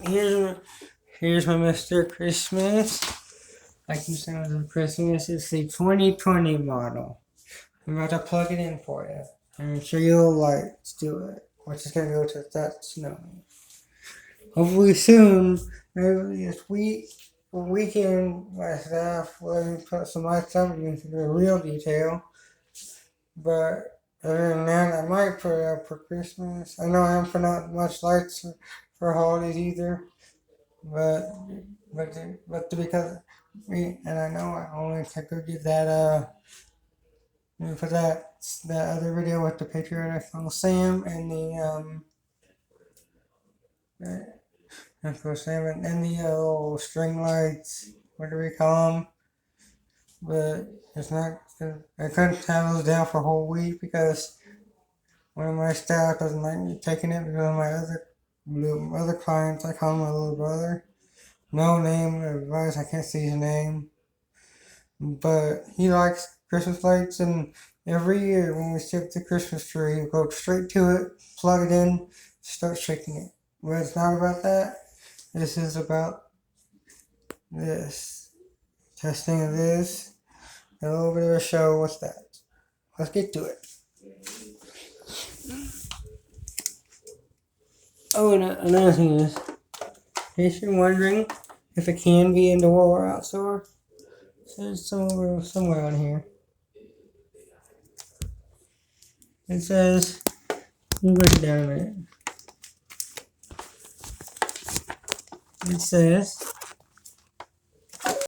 here's my Mr. Christmas. Like you said on Christmas, it's the 2020 model. I'm about to plug it in for you. I'm sure you'll like to do it. We're just gonna go to that snow. Hopefully soon, maybe this week or weekend, my staff will let me put some lights up into the real detail. But other than that, I might put it up for Christmas. I know I haven't put out much lights for holidays either. But because me and I know I only could get that for that other video with the patriotic Uncle Sam and the Uncle Sam and the little string lights. What do we call them? But it's not. I couldn't have those down for a whole week because one of my staff doesn't like me taking it because of my other clients. I call him my little brother. No name advice. I can't see his name. But he likes Christmas lights, and every year when we ship the Christmas tree, we go straight to it, plug it in, start shaking it. But it's not about that. This is about this. Testing of this. A little bit of a show. What's that? Let's get to it. Oh, and another thing is, in case you're wondering if it can be indoor or outdoor, it's somewhere on here. It says, let me break it down a minute. It says,